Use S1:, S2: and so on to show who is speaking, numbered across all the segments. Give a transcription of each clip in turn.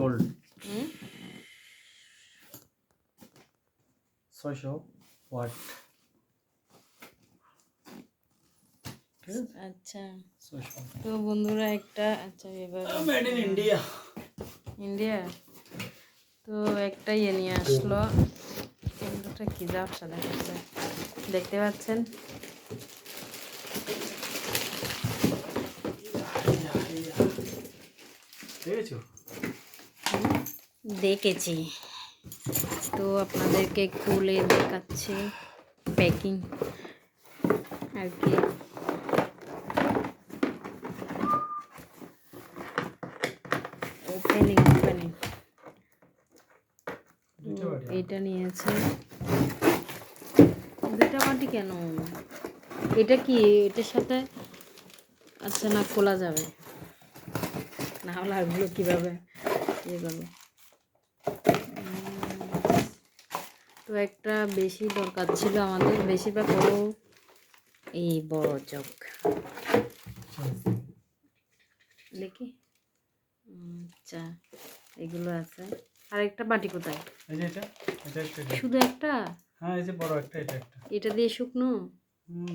S1: Gold 600 watt.
S2: আচ্ছা
S1: 600
S2: তো বন্ধুরা একটা আচ্ছা এবার
S1: মেড ইন ইন্ডিয়া।
S2: ইন্ডিয়া তো একটা ইয়ে নিয়ে আসলো। এটা কি যাচ্ছে দেখাচ্ছে, দেখতে পাচ্ছেন?
S1: দেখেছো?
S2: দেখেছি, তো আপনাদেরকে খুলে দেখাচ্ছি প্যাকিং আর কি। ওপেনিং এটা নিয়েছে দুটা বাটি কেন? এটা কি এটার সাথে? আচ্ছা না, খোলা যাবে না, হলে এগুলো কীভাবে ইয়ে করবে? তো একটা বেশি দরকার ছিল আমাদের, বেশিরভাগ বড় এই বড় জগ দেখি। আচ্ছা এগুলো আছে। আর একটা বাটি কোথায়?
S1: এই যে এটা একটা।
S2: শুধু একটা?
S1: হ্যাঁ এই যে বড় একটা, এটা একটা।
S2: এটা দিয়ে শুকনো?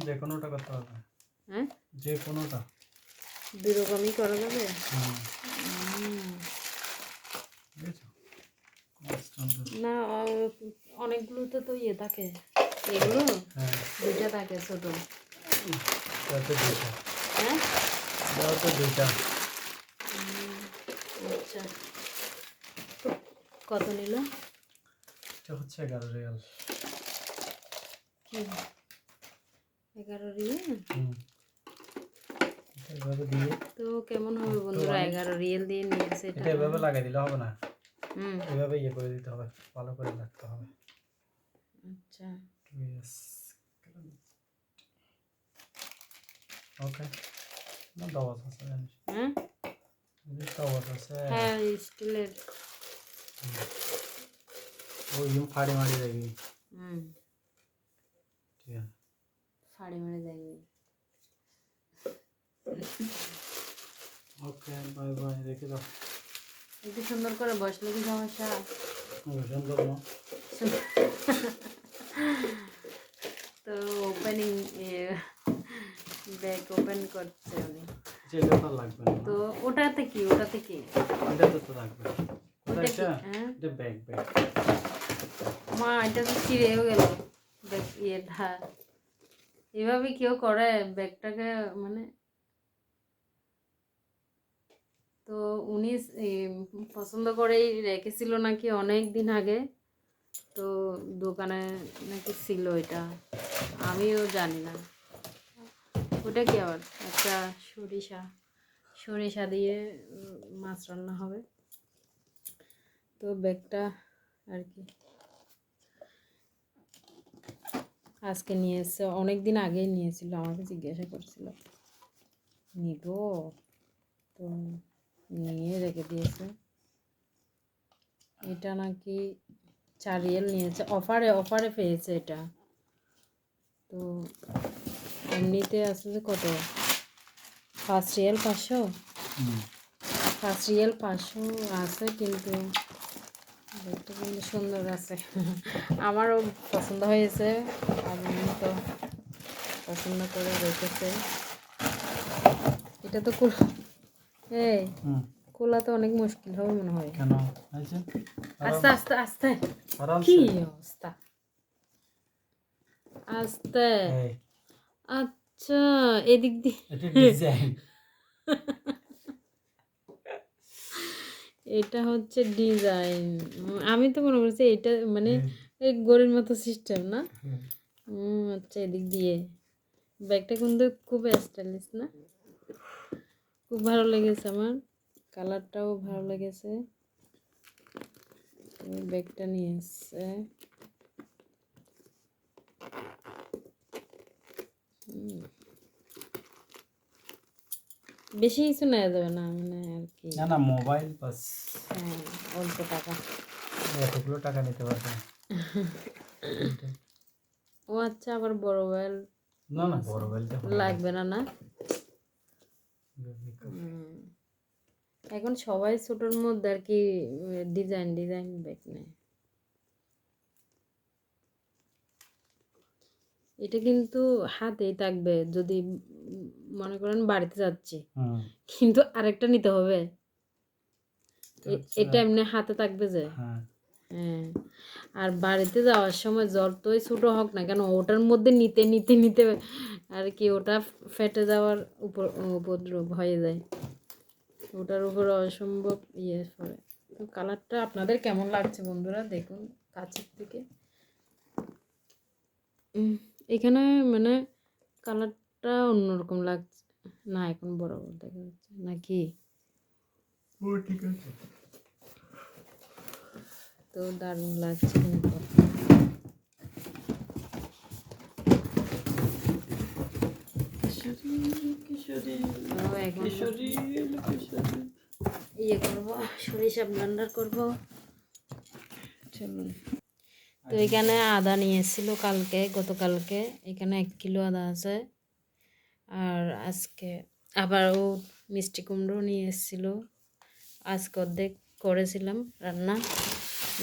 S1: যে কোনোটা করতে হবে।
S2: হ্যাঁ
S1: যে কোনোটা
S2: দুই রকমই করা যাবে।
S1: দেখেছো?
S2: না অনেকগুলোতে তো ইয়ে থাকে, এগুলো
S1: হ্যাঁ
S2: দুইটা থাকে ছোট।
S1: তাতে দুইটা।
S2: হ্যাঁ
S1: দাও তো দুইটা।
S2: আচ্ছা তো কত নিল?
S1: এটা হচ্ছে 11 রিয়াল।
S2: কি 11 রিয়েল?
S1: এভাবে দিয়ে
S2: তো কেমন হবে বন্ধুরা? 11 রিয়েল দিয়ে নিয়েছে এটা।
S1: এটা এভাবে লাগাই দিলে হবে না,
S2: হুম
S1: এভাবে ইয়ে করে দিতে হবে, ভালো করে রাখতে হবে।
S2: আচ্ছা
S1: Yes. ওকে না দাওয়াত আছে জানিস?
S2: হ্যাঁ
S1: দাওয়াত আছে।
S2: হ্যাঁ স্টিলের।
S1: ওই যে ফাড়ি মারি যাবি।
S2: হুম
S1: ঠিক আছে
S2: ফাড়ি মেরে যাবে।
S1: ওকে বাই বাই, রেখে দাও।
S2: একটু সুন্দর করে বসলে কি সমস্যা?
S1: সুন্দর না
S2: তো ওপেনিং ব্যাগ ওপেন করছে উনি।
S1: যেটা তো লাগবে না।
S2: তো ওটাতে কি
S1: এটা তো লাগবে।
S2: ওটা কি? হ্যাঁ
S1: এটা ব্যাগ
S2: মা এটা তো ছিঁড়েও গেল ব্যাগ ইয়েটা। এভাবে কেউ করে ব্যাগটাকে মানে? তো উনি পছন্দ করেই রেখেছিল নাকি অনেক দিন আগে, তো দোকানে নাকি ছিল এটা, আমিও জানি না। ওটা কি আবার একটা সরিষা দিয়ে মাছ রান্না হবে। তো ব্যাগটা আর কি আজকে নিয়ে এসছে, অনেক দিন আগেই নিয়েছিল, আমাকে জিজ্ঞাসা করছিল নিব, তো নিয়ে রেখে দিয়েছে। এটা নাকি 4 রিয়েল নিয়েছে, অফারে পেয়েছে এটা। তো এমনিতে আসলে কত? 5 রিয়েল 500, 5 রিয়েল 500 আছে, কিন্তু দেখতে কিন্তু সুন্দর আছে। আমারও পছন্দ হয়েছে, আর উনি তো পছন্দ করে রেখেছে। এটা তো এই খোলা তো অনেক মুশকিল হবে মনে হয়।
S1: কেন?
S2: আস্তে আস্তে আস্তে, কি অবস্থা, আস্তে। আচ্ছা এদিক দিয়ে
S1: এটা ডিজাইন।
S2: এটা হচ্ছে ডিজাইন। আমি তো মনে করছি এটা মানে এই গড়ির মতো সিস্টেম না। আচ্ছা এদিক দিয়ে। ব্যাগটা কিন্তু খুব স্টাইলিশ না? খুব ভালো লেগেছে আমার, কালারটাও ভালো লেগেছে। ব্যাগটা নিয়ে এসছে। বেশি কিছু নেওয়া যাবে না মানে আর কি।
S1: না মোবাইল বাস।
S2: হ্যাঁ অল্প টাকা,
S1: এতগুলো টাকা নিতে পারবে না।
S2: ও আচ্ছা আবার বড় মোবাইল
S1: না বড় মোবাইলটা
S2: লাগবে না? না এখন সবাই ছোটোর মধ্যে আর কি ডিজাইন ডিজাইন ব্যাগ নেয়। এটা কিন্তু হাতেই থাকবে যদি মনে করেন বাড়িতে যাচ্ছি,
S1: হুম
S2: কিন্তু আরেকটা নিতে হবে।
S1: আচ্ছা।
S2: এটা এমনি হাতে থাকবে যে।
S1: হ্যাঁ
S2: হ্যাঁ, আর বাড়িতে যাওয়ার সময় যতই ছোটো হোক না কেন ওটার মধ্যে নিতে নিতে নিতে আর কি ওটা ফেটে যাওয়ার উপদ্রব হয়ে যায়, ওটার উপর অসম্ভব ইয়ে পড়ে। তো কালারটা আপনাদের কেমন লাগছে বন্ধুরা দেখুন কাছের থেকে। এখানে মানে কালারটা অন্যরকম লাগছে না, এখন বরাবর দেখা যাচ্ছে নাকি?
S1: ও ঠিক আছে।
S2: তো দারুণ লাগছে কিন্তু। তো এখন ইয়ে করবো, সরিষা ব্লেন্ডার করবো। চলুন। তো এখানে আদা নিয়ে এসেছিলো কালকে, গতকালকে। এখানে 1 কিলো আদা আছে। আর আজকে আবার ও মিষ্টি কুমড়ো নিয়ে এসেছিলো, আজকে অর্ধেক করেছিলাম রান্না।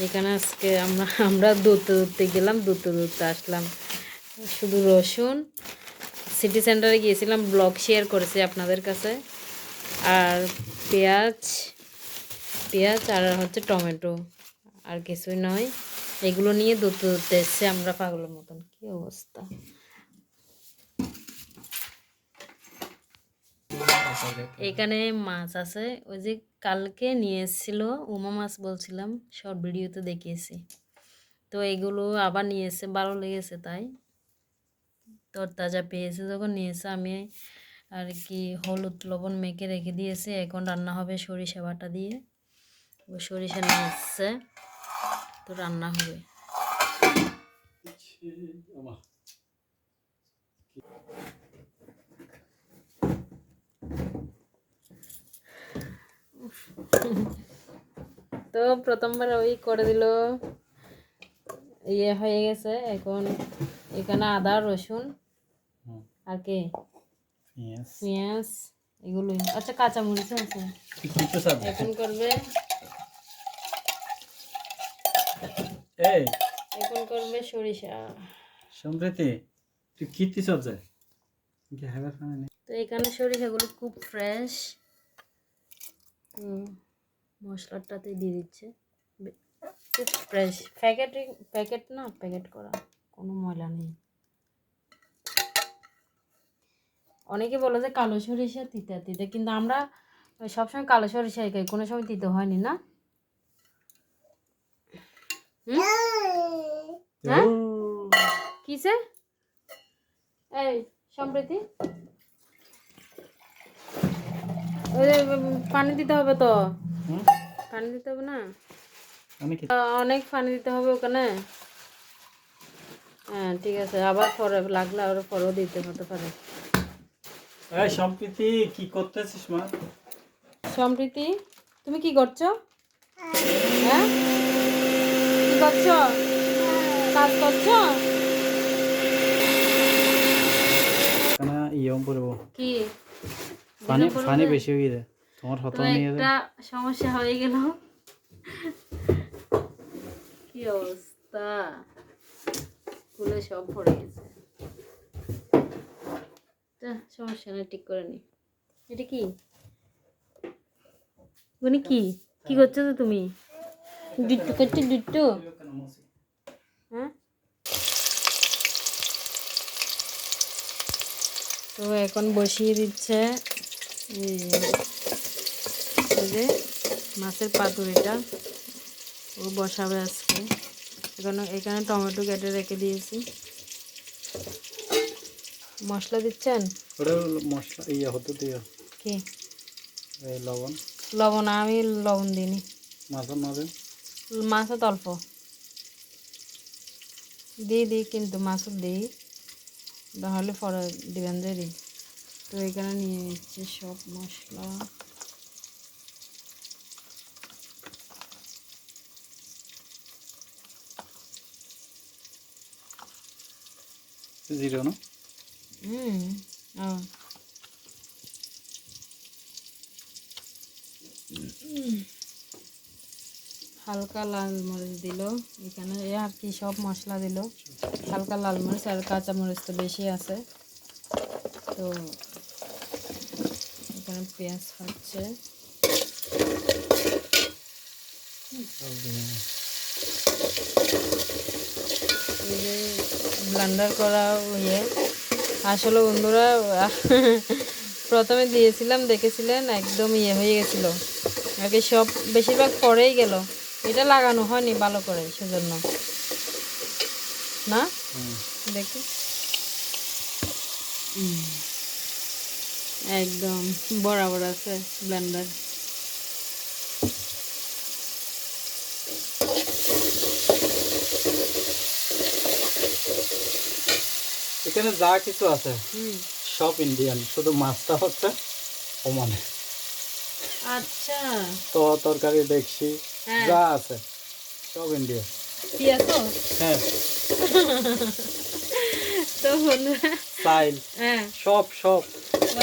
S2: এখানে আজকে আমরা ধরতে ধরতে গেলাম, ধরতে ধরতে আসলাম। শুধু রসুন, সিটি সেন্টারে গিয়েছিলাম, ব্লগ শেয়ার করেছি আপনাদের কাছে। আর পেঁয়াজ পেঁয়াজ আর হচ্ছে টমেটো, আর কিছুই নয়। এগুলো নিয়ে ধরতে ধরতে এসছে আমরা পাগলের মতন। কি অবস্থা! এখানে মাছ আছে, ওই যে কালকে নিয়ে এসেছিল উমা মাছ বলছিলাম, শর্ট ভিডিওতে দেখিয়েছি। তো এগুলো আবার নিয়ে এসে ভালো লেগেছে, তাই তরতাজা পেয়েছে যখন নিয়েছে। আমি আর কি হলুদ লবণ মেখে রেখে দিয়েছে, এখন রান্না হবে সরিষা বাটা দিয়ে। ও সরিষা নিয়ে এসছে, তো রান্না হবে। তো প্রথমবার ওই করে দিল, ইয়ে হয়ে গেছে। এখন এখানে আদা রসুন আর কি পেঁয়াজ এগুলোই, আচ্ছা কাঁচামরিচ আছে এখন করবে। এখন করবে সরিষা।
S1: সম্প্রীতি তুই কীর্তি সজ্জায়
S2: তো এখানে সরিষাগুলো খুব ফ্রেশ, তো মশলাটাতে দিয়ে দিচ্ছে, খুব ফ্রেশ। প্যাকেট না, প্যাকেট করা, কোনো ময়লা নেই। অনেকে বলে যে কালো সরিষা তিতা তিতা, কিন্তু আমরা সবসময় কালো সরিষাই খাই, কোনো সময় তিতে হয়নি না। হ্যাঁ কিসে এই সম্প্রীতি পানি দিতে হবে তো, পানি দিতে হবে না, অনেক পানি দিতে হবে ওখানে। হ্যাঁ ঠিক আছে, আবার পরে লাগলে আরো পরেও দিতে হতে পারে।
S1: এই সম্প্রীতি কি করতেছিস মা?
S2: সম্প্রীতি তুমি কি করছো? হ্যাঁ কি করছো? কাজ করছো?
S1: না ইয়ম পড়বো
S2: কি
S1: পানি বেশি হয়ে যায় তোমার
S2: তো
S1: হতো নিয়ে
S2: একটা সমস্যা হয়ে গেল। কি অবস্থা, খুলে সব ভরে গেছে। সমস্যা নেই, ঠিক করে নি। এটা কি মানে কি কি করছো তো তুমি? ডিট্টু করছো ডিট্টু? হ্যাঁ, তো এখন বসিয়ে দিচ্ছে এই যে মাছের পাতুরিটা, ও বসাবে আজকে। এখানে টমেটো কেটে রেখে দিয়েছি। মশলা দিচ্ছেন?
S1: ওটা মশলা ইয়া হতে দিও
S2: কি
S1: লবণ
S2: লবণ? আমি লবণ দিইনি,
S1: মাছের মাঝে
S2: মাছত অল্প দিই কিন্তু মাছও দিই, তাহলে পরে দিবেন দেরি। তো এখানে নিয়ে নিচ্ছে সব মশলা।
S1: জিরো না
S2: হালকা লাল মরিচ দিল এখানে, এ আর কি সব মশলা দিল, হালকা লাল মরিচ আর কাঁচা মরিচ তো বেশি আছে। তো এখানে পেঁয়াজ হচ্ছে, এই যে ব্লেন্ডার করা ইয়ে। আসলে বন্ধুরা প্রথমে দিয়েছিলাম দেখেছিলেন একদম ইয়ে হয়ে গেছিলো আর কি, সব বেশিরভাগ পরেই গেল। এটা লাগানো হয়নি ভালো করে সেজন্য না, দেখি একদম বরাবর আছে ব্লেন্ডার।
S1: এখানে যা কিছু আছে সব ইন্ডিয়ান, শুধু মাছটা হচ্ছে ওমানে।
S2: আচ্ছা,
S1: তো তরকারি দেখছি
S2: হ্যাঁ
S1: যা আছে সব ইন্ডিয়া।
S2: পেঁয়াজ তো
S1: হ্যাঁ,
S2: তো বন্ধুরা
S1: চাইল
S2: হ্যাঁ
S1: সব সব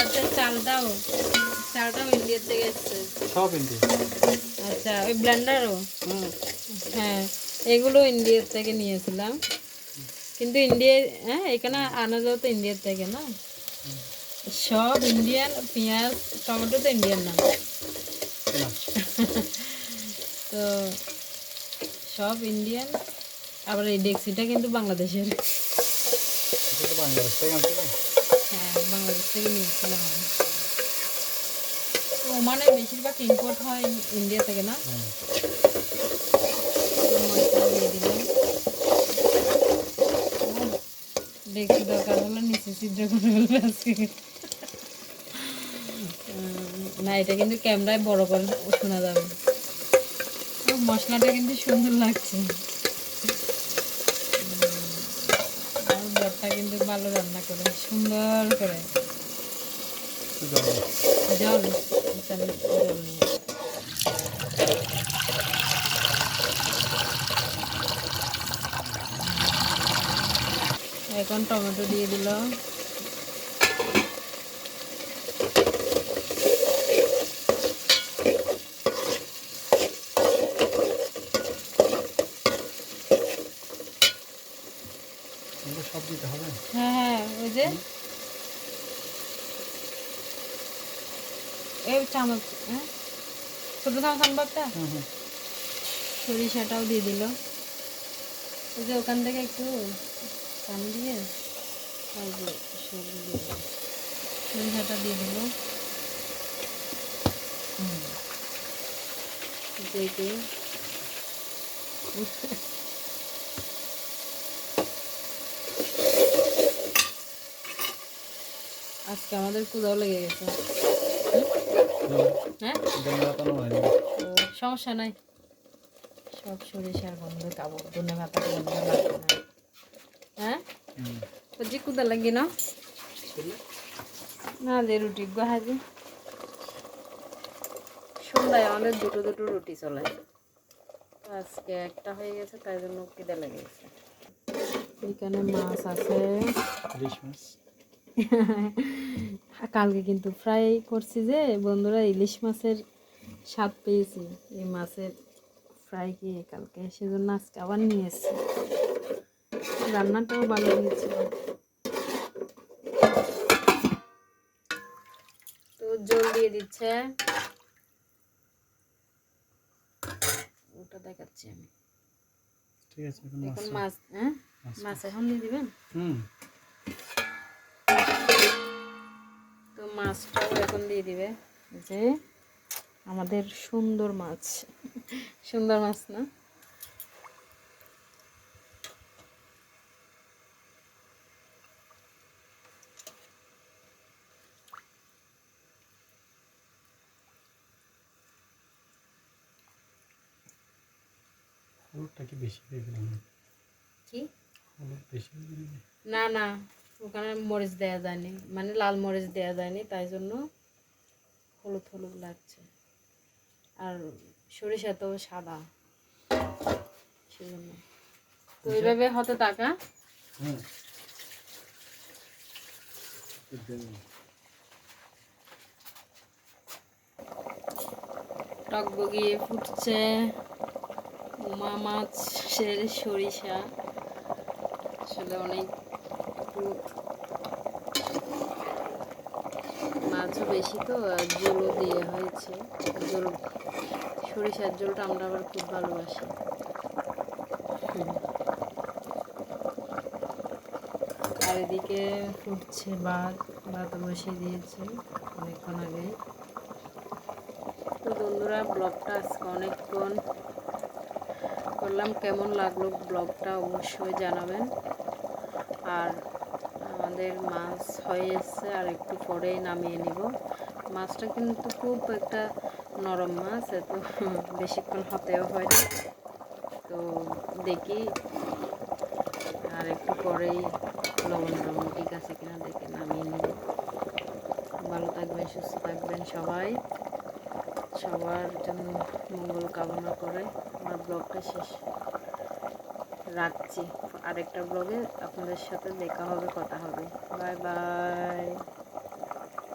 S2: আচ্ছা, চালটাও ইন্ডিয়া থেকে এসছে।
S1: সব ইন্ডিয়া।
S2: আচ্ছা, ওই ব্লেন্ডারও
S1: হুম,
S2: হ্যাঁ, এগুলো ইন্ডিয়ার থেকে নিয়েছিলাম, কিন্তু ইন্ডিয়া হ্যাঁ এখানে আনা যাও তো ইন্ডিয়ার থেকে না, সব ইন্ডিয়ান। পেঁয়াজ টমেটো তো ইন্ডিয়ান না।
S1: না
S2: তো সব ইন্ডিয়ান, আবার এই ডেক্সিটা কিন্তু বাংলাদেশের।
S1: এটা তো বাংলাদেশ থেকে আনছিলাম।
S2: হ্যাঁ, বাংলাদেশ থেকে নিয়েছিলাম আমি। তো ওমানে বেশিরভাগ ইম্পোর্ট হয় ইন্ডিয়া থেকে না। তো মশলা দিয়ে দিলাম, ডেক্সি দরকার হলে নিচে ছিদ্র করে ফেলবে আজকে। না, এটা কিন্তু ক্যামেরায় বড় করে শোনা যাবে। তো মশলাটা কিন্তু সুন্দর লাগছে। আর বরটা কিন্তু ভালো রান্না করে, সুন্দর করে। জল জল নিয়ে এখন টমেটো দিয়ে দিল,
S1: সব দিতে হবে।
S2: হ্যাঁ হ্যাঁ ওই যে এই চামচ, হ্যাঁ ছোটো চামচ আনবো একটা। সরিষাটাও দিয়ে দিল, ওই যে ওখান থেকে একটু পানি দিয়ে তারপর সবজি দিয়ে দিল, সরিষাটা দিয়ে দিল, দেখে আজকে আমাদের ক্ষুধাও লেগে গেছে। হ্যাঁ ও, সমস্যা নাই, সব সরিষার গন্ধ খাবো, ধনে পাতা গন্ধ লাগবে না। হ্যাঁ বুঝি ক্ষুধা লাগে না, না যে রুটি গাহাজি সন্ধ্যায় আমাদের দুটো দুটো রুটি চলে, তো আজকে একটা হয়ে গেছে তাই জন্য খিদে লেগে গেছে। এখানে মাছ আছে,
S1: ইলিশ মাছ।
S2: কালকে কিন্তু ফ্রাই করছি যে বন্ধুরা, ইলিশ মাছের স্বাদ পেয়েছি এই মাছের ফ্রাই খেয়ে কালকে, সেজন্য আজকে আবার নিয়ে এসেছি। রান্নাটাও ভালো হয়েছিল। তো জল দিয়ে দিচ্ছে, ওটা দেখাচ্ছি আমি।
S1: ঠিক আছে,
S2: এখন মাছ, হ্যাঁ মাছ এখন দিয়ে দিবেন। তো মাছটাও এখন দিয়ে দিবে, যে আমাদের সুন্দর মাছ, সুন্দর মাছ না,
S1: হলুদটা কি বেশি হয়ে গেল?
S2: কি
S1: হলুদ বেশি হয়ে গেল?
S2: না না, ওখানে মরিচ দেওয়া যায়নি, মানে লাল মরিচ দেওয়া যায়নি, তাই জন্য হলুদ হলুদ লাগছে। আর সরিষা তো সাদা, সেজন্য তো এইভাবে হতে থাকা। টকবগিয়ে ফুটছে মা মাছের সরিষা, আসলে অনেক একটু মাছও বেশি তো আর ঝোলও দিয়ে হয়েছে। ঝোল, সরিষার ঝোলটা আমরা আবার খুব ভালোবাসি। আর এদিকে ফুটছে ভাত বসিয়ে দিয়েছি অনেকক্ষণ আগে। তো বন্ধুরা, ব্লগটা আজকে অনেকক্ষণ করলাম, কেমন লাগলো ব্লগটা অবশ্যই জানাবেন। আর আমাদের মাছ হয়ে এসছে, আর একটু পরেই নামিয়ে নিব। মাছটা কিন্তু খুব একটা নরম মাছ, এত বেশিক্ষণ হতেও হয় না। তো দেখি আর একটু পরেই লবণ টবণ ঠিক আছে কিনা দেখে নামিয়ে নিব। ভালো থাকবেন, সুস্থ থাকবেন সবাই, সবার জন্য মঙ্গল কামনা করে আমার ব্লগটা শেষ রাখছি। আরেকটা ব্লগে আপনাদের সাথে দেখা হবে, কথা হবে। Bye bye.